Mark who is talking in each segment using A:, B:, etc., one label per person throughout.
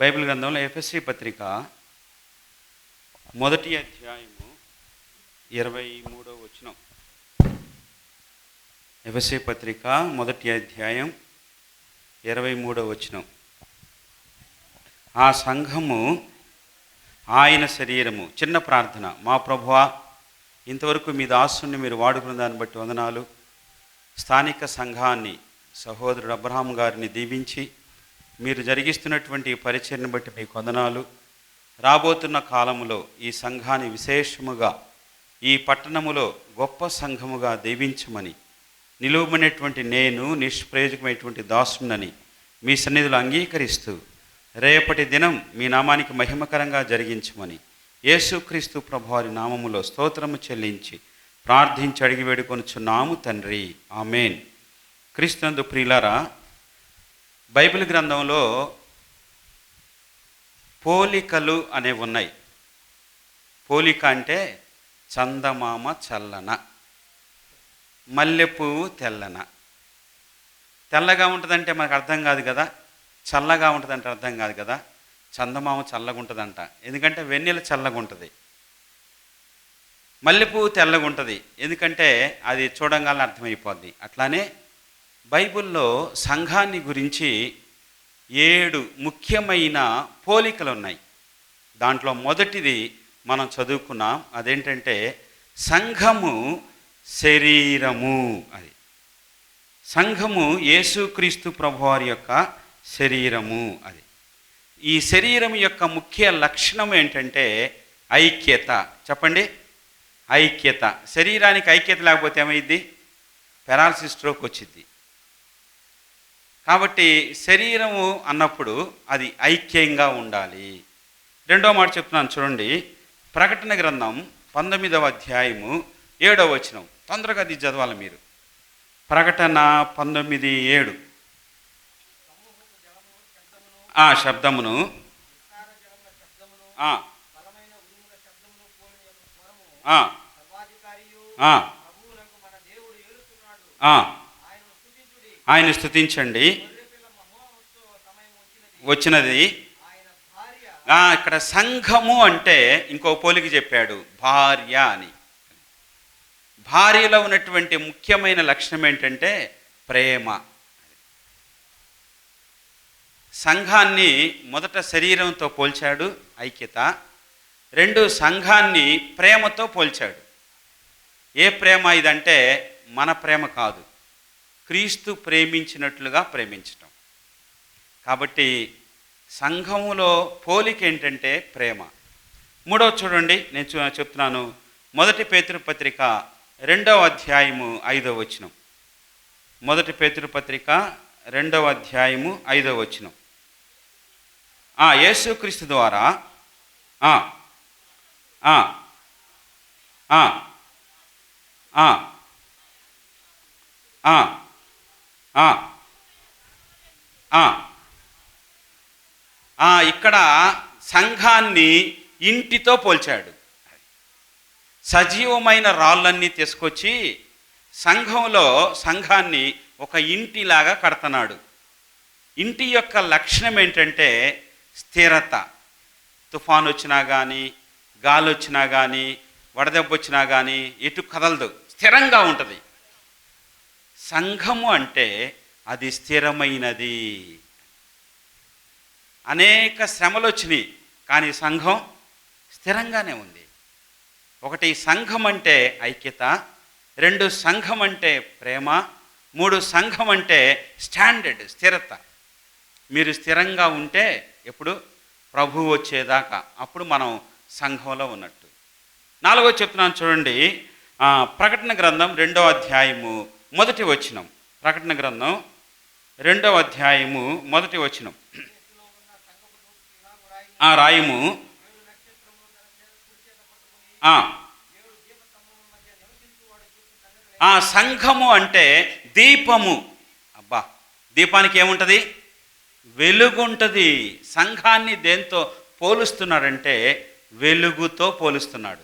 A: Bible గ్రంథంలో ఎఫెసీ పత్రిక మొదటి అధ్యాయము 23వ వచనం. ఎఫెసీ పత్రిక మొదటి అధ్యాయం 23వ వచనం. ఆ సంఘము ఆయన శరీరము. చిన్న ప్రార్థన. మా ప్రభువా, ఇంతవరకు మీ దాసుని మీరు వాడుకున్న దాన్ని బట్టి వందనాలు. స్థానిక సంఘాన్ని, సహోదరుడు అబ్రహాం గారిని దీవించి మీరు జరిగిస్తున్నటువంటి పరిచయను బట్టి మీకు వందనాలు. రాబోతున్న కాలములో ఈ సంఘాన్ని విశేషముగా ఈ పట్టణములో గొప్ప సంఘముగా దీవించమని, నిలువబడినటువంటి నేను నిష్ప్రయోజకమైనటువంటి దాసునని మీ సన్నిధిలో అంగీకరిస్తూ రేపటి దినం మీ నామానికి మహిమకరంగా జరిగించమని యేసుక్రీస్తు ప్రభువారి నామములో స్తోత్రము చెల్లించి ప్రార్థించి అడిగి వేడుకొనుచున్నాము తండ్రి, ఆమేన్. క్రీస్తునందు ప్రియులారా, బైబిల్ గ్రంథంలో పోలికలు అనేవి ఉన్నాయి. పోలిక అంటే చందమామ చల్లన, మల్లెపువ్వు తెల్లన. తెల్లగా ఉంటుందంటే మనకు అర్థం కాదు కదా, చల్లగా ఉంటుందంటే అర్థం కాదు కదా. చందమామ చల్లగా ఉంటుందంట, ఎందుకంటే వెన్నెల చల్లగా ఉంటుంది. మల్లెపువ్వు తెల్లగా ఉంటుంది, ఎందుకంటే అది చూడంగానే అర్థమైపోద్ది. అట్లానే బైబిల్లో సంఘాన్ని గురించి 7 ముఖ్యమైన పోలికలు ఉన్నాయి. దాంట్లో మొదటిది మనం చదువుకున్నాం. అదేంటంటే సంఘము శరీరము. అది సంఘము యేసుక్రీస్తు ప్రభువారి యొక్క శరీరము. అది ఈ శరీరం యొక్క ముఖ్య లక్షణం ఏంటంటే ఐక్యత. చెప్పండి, ఐక్యత. శరీరానికి ఐక్యత లేకపోతే ఏమైంది? పెరాలసిస్, స్ట్రోక్ వచ్చింది. కాబట్టి శరీరము అన్నప్పుడు అది ఐక్యంగా ఉండాలి. రెండో మాట చెప్తున్నాను చూడండి. ప్రకటన గ్రంథం 19వ అధ్యాయము 7వ వచనం. తొందరగా అది చదవాలి మీరు. ప్రకటన 19:7. శబ్దమును ఆయన స్తుతించండి, వచ్చినది. ఇక్కడ సంఘము అంటే ఇంకో పోలిక చెప్పాడు, భార్య అని. భార్యలో ఉన్నటువంటి ముఖ్యమైన లక్షణం ఏంటంటే ప్రేమ. సంఘాన్ని మొదట శరీరంతో పోల్చాడు, ఐక్యత. 2 సంఘాన్ని ప్రేమతో పోల్చాడు. ఏ ప్రేమ ఇదంటే మన ప్రేమ కాదు, క్రీస్తు ప్రేమించినట్లుగా ప్రేమించటం. కాబట్టి సంఘములో పోలిక ఏంటంటే ప్రేమ. 3వ చూడండి, నేను చెప్తున్నాను. మొదటి పేతురు పత్రిక 2వ అధ్యాయము 5వ వచనం. మొదటి పేతురు పత్రిక 2వ అధ్యాయము 5వ వచనం. యేసుక్రీస్తు ద్వారా ఇక్కడ సంఘాన్ని ఇంటితో పోల్చాడు. సజీవమైన రాళ్ళన్నీ తీసుకొచ్చి సంఘంలో సంఘాన్ని ఒక ఇంటిలాగా కడుతున్నాడు. ఇంటి యొక్క లక్షణం ఏంటంటే స్థిరత. తుఫాను వచ్చినా కానీ, గాలి వచ్చినా కానీ, వడదెబ్బ వచ్చినా కానీ ఎటు కదలదు, స్థిరంగా ఉంటుంది. సంఘము అంటే అది స్థిరమైనది. అనేక శ్రమలు వచ్చినాయి, కానీ సంఘం స్థిరంగానే ఉంది. ఒకటి సంఘం అంటే ఐక్యత, 2 సంఘం అంటే ప్రేమ, 3 సంఘం అంటే స్టాండర్డ్, స్థిరత. మీరు స్థిరంగా ఉంటే ఎప్పుడు ప్రభువు వచ్చేదాకా అప్పుడు మనం సంఘంలో ఉన్నట్టు. 4వ చెప్తున్నాను చూడండి. ప్రకటన గ్రంథం 2వ అధ్యాయము 1వ వచనం. ప్రకటన గ్రంథం 2వ అధ్యాయము 1వ వచనం. రాయము. సంఘము అంటే దీపము. అబ్బా, దీపానికి ఏముంటుంది? వెలుగుంటుంది. సంఘాన్ని దేంతో పోలుస్తున్నాడంటే వెలుగుతో పోలుస్తున్నాడు.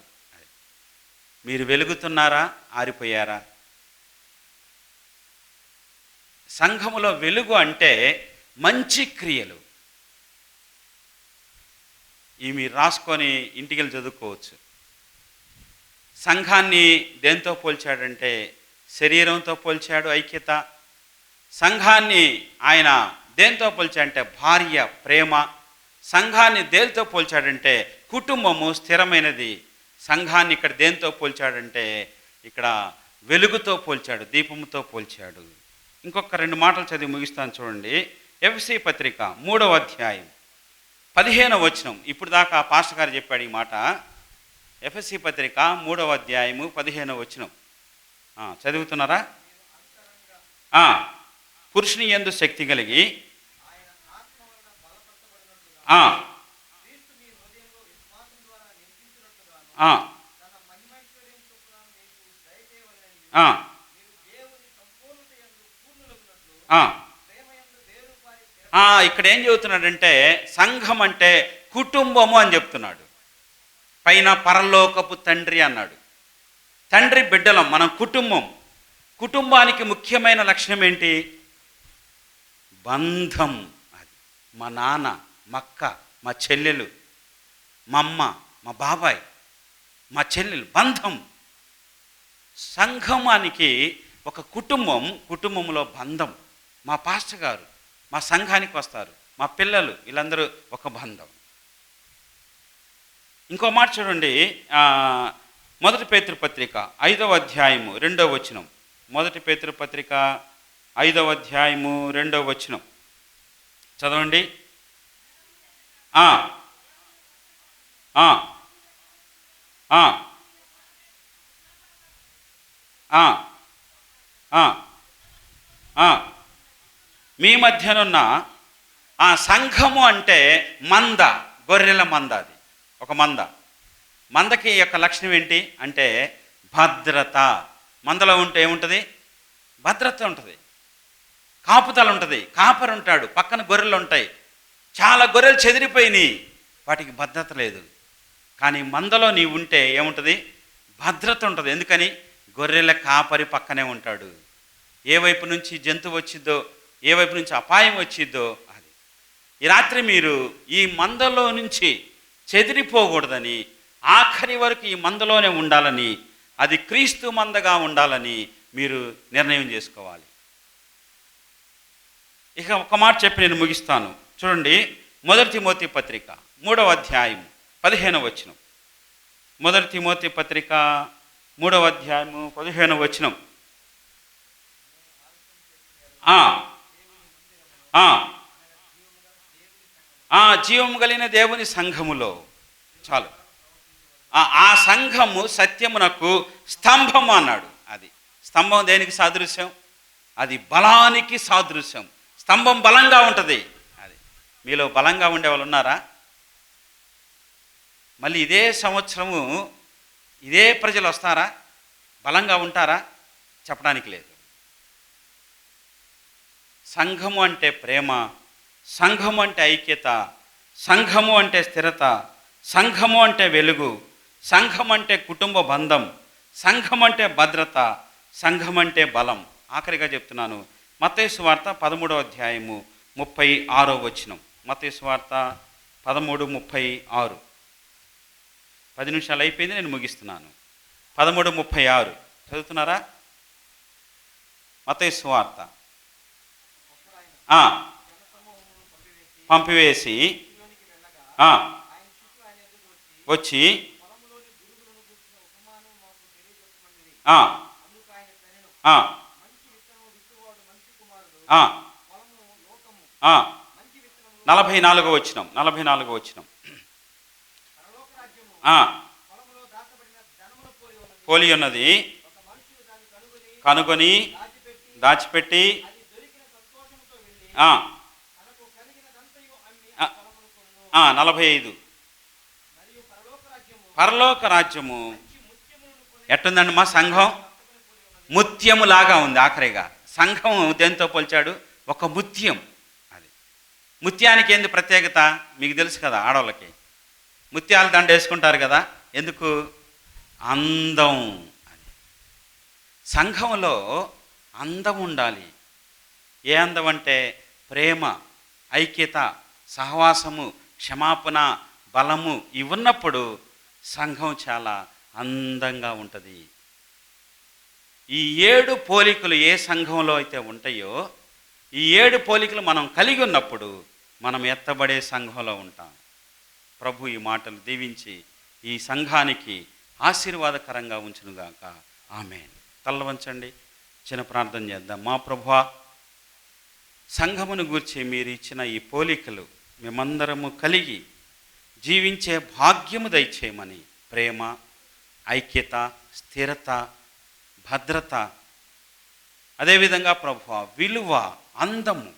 A: మీరు వెలుగుతున్నారా, ఆరిపోయారా? సంఘములో వెలుగు అంటే మంచి క్రియలు. ఇవి మీరు రాసుకొని ఇంటికి వెళ్ళి చదువుకోవచ్చు. సంఘాన్ని దేంతో పోల్చాడంటే శరీరంతో పోల్చాడు ఐక్యత. సంఘాన్ని ఆయన దేంతో పోల్చాడంటే భార్య ప్రేమ. సంఘాన్ని దేంతో పోల్చాడంటే కుటుంబము స్థిరమైనది. సంఘాన్ని ఇక్కడ దేంతో పోల్చాడంటే ఇక్కడ వెలుగుతో పోల్చాడు, దీపముతో పోల్చాడు. ఇంకొక 2 మాటలు చదివి ముగిస్తాను చూడండి. ఎఫెసీ పత్రిక 3వ అధ్యాయం 15వ వచనం. ఇప్పుడు దాకా పాస్టర్ గారు చెప్పాడు ఈ మాట. ఎఫెసీ పత్రిక 3వ అధ్యాయము 15వ వచనం చదువుతున్నారా? పురుషుని యందు శక్తి కలిగి ఇక్కడ ఏం చెబుతున్నాడంటే సంఘం అంటే కుటుంబము అని చెప్తున్నాడు. పైన పరలోకపు తండ్రి అన్నాడు. తండ్రి బిడ్డలం, మనం కుటుంబం. కుటుంబానికి ముఖ్యమైన లక్షణం ఏంటి? బంధం. అది మా నాన్న, మా అక్క, మా చెల్లెలు, మా అమ్మ, మా బాబాయ్, మా చెల్లెలు, బంధం. సంఘమానికి ఒక కుటుంబం, కుటుంబంలో బంధం. మా పాస్టర్ గారు మా సంఘానికి వస్తారు, మా పిల్లలు, వీళ్ళందరూ ఒక బంధం. ఇంకో మాట చూడండి, 1 పేతురు పత్రిక 5వ అధ్యాయము 2వ వచనం. 1 పేతురు పత్రిక 5వ అధ్యాయము 2వ వచనం చదవండి. మీ మధ్యనున్న సంఘము అంటే మంద, గొర్రెల మంద. అది ఒక మంద. మందకి యొక్క లక్షణం ఏంటి అంటే భద్రత. మందలో ఉంటే ఏముంటుంది? భద్రత ఉంటుంది, కాపుదల ఉంటుంది, కాపరు ఉంటాడు, పక్కన గొర్రెలు ఉంటాయి. చాలా గొర్రెలు చెదిరిపోయినాయి, వాటికి భద్రత లేదు. కానీ మందలో నీవు ఉంటే ఏముంటుంది? భద్రత ఉంటుంది. ఎందుకని? గొర్రెల కాపరి పక్కనే ఉంటాడు. ఏ వైపు నుంచి జంతువు వచ్చిద్దో, ఏ వైపు నుంచి అపాయం వచ్చిద్దో అది. ఈ రాత్రి మీరు ఈ మందలో నుంచి చెదిరిపోకూడదని, ఆఖరి వరకు ఈ మందలోనే ఉండాలని, అది క్రీస్తు మందగా ఉండాలని మీరు నిర్ణయం చేసుకోవాలి. ఇక ఒక మాట చెప్పి నేను ముగిస్తాను చూడండి. 1 తిమోతి పత్రిక 3వ అధ్యాయం 15వ వచనం. 1 తిమోతి పత్రిక 3వ అధ్యాయము 15వ వచనం. జీవము కలిగిన దేవుని సంఘములో, చాలు, ఆ సంఘము సత్యమునకు స్తంభం అన్నాడు. అది స్తంభం దేనికి సాదృశ్యం? అది బలానికి సాదృశ్యం. స్తంభం బలంగా ఉంటుంది. అది మీలో బలంగా ఉండే వాళ్ళు ఉన్నారా? మళ్ళీ ఇదే సంవత్సరము ఇదే ప్రజలు వస్తారా? బలంగా ఉంటారా? చెప్పడానికి లేదు. సంఘము అంటే ప్రేమ, సంఘము అంటే ఐక్యత, సంఘము అంటే స్థిరత, సంఘము అంటే వెలుగు, సంఘం అంటే కుటుంబ బంధం, సంఘం అంటే భద్రత, సంఘం అంటే బలం. ఆఖరిగా చెప్తున్నాను, మత్తయి సువార్త 13వ అధ్యాయము 36వ వచనం. మత్తయి సువార్త 13:36. 10 నిమిషాలు అయిపోయింది, నేను ముగిస్తున్నాను. 13:36 చదువుతున్నారా? మత్తయి సువార్త. పంపివేసి వచ్చి 44వ వచనం. 44వ వచనం. పోలి ఉన్నది, కనుగొని దాచిపెట్టి 45. పరలోక రాజ్యము ఎట్టుందండి? మా సంఘం ముత్యములాగా ఉంది. ఆఖరిగా సంఘం దేంతో పోల్చాడు? ఒక ముత్యం. అది ముత్యానికి ఏంది ప్రత్యేకత? మీకు తెలుసు కదా, ఆడవాళ్ళకి ముత్యాల దండ వేసుకుంటారు కదా. ఎందుకు? అందం. అది సంఘంలో అందం ఉండాలి. ఏ అందం అంటే ప్రేమ, ఐక్యత, సహవాసము, క్షమాపణ, బలము ఇవి ఉన్నప్పుడు సంఘం చాలా అందంగా ఉంటుంది. ఈ 7 పోలికలు ఏ సంఘంలో అయితే ఉంటాయో, ఈ 7 పోలికలు మనం కలిగి ఉన్నప్పుడు మనం ఎత్తబడే సంఘంలో ఉంటాం. ప్రభు ఈ మాటలు దీవించి ఈ సంఘానికి ఆశీర్వాదకరంగా ఉంచునుగాక. ఆమేన్. తల్ల వంచండి, చిన్న ప్రార్థన చేద్దాం. మా ప్రభువా, సంఘమును గూర్చి మీరు ఇచ్చిన ఈ పోలికలు మేమందరము కలిగి జీవించే భాగ్యము దయచేయమని, ప్రేమ, ఐక్యత, స్థిరత, భద్రత, అదేవిధంగా ప్రభువా విలువ, అందము,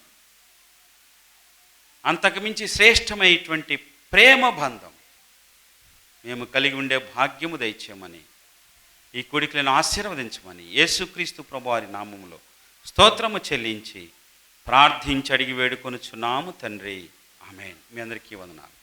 A: అంతకుమించి శ్రేష్టమైనటువంటి ప్రేమ బంధం మేము కలిగి ఉండే భాగ్యము దయచేయమని, ఈ కొడుకులను ఆశీర్వదించమని యేసుక్రీస్తు ప్రభువారి నామములో స్తోత్రము చెల్లించి ప్రార్థించి అడిగి వేడుకొనుచున్నాము తండ్రి. ఆమేన్. మీ అందరికీ వందనాలు.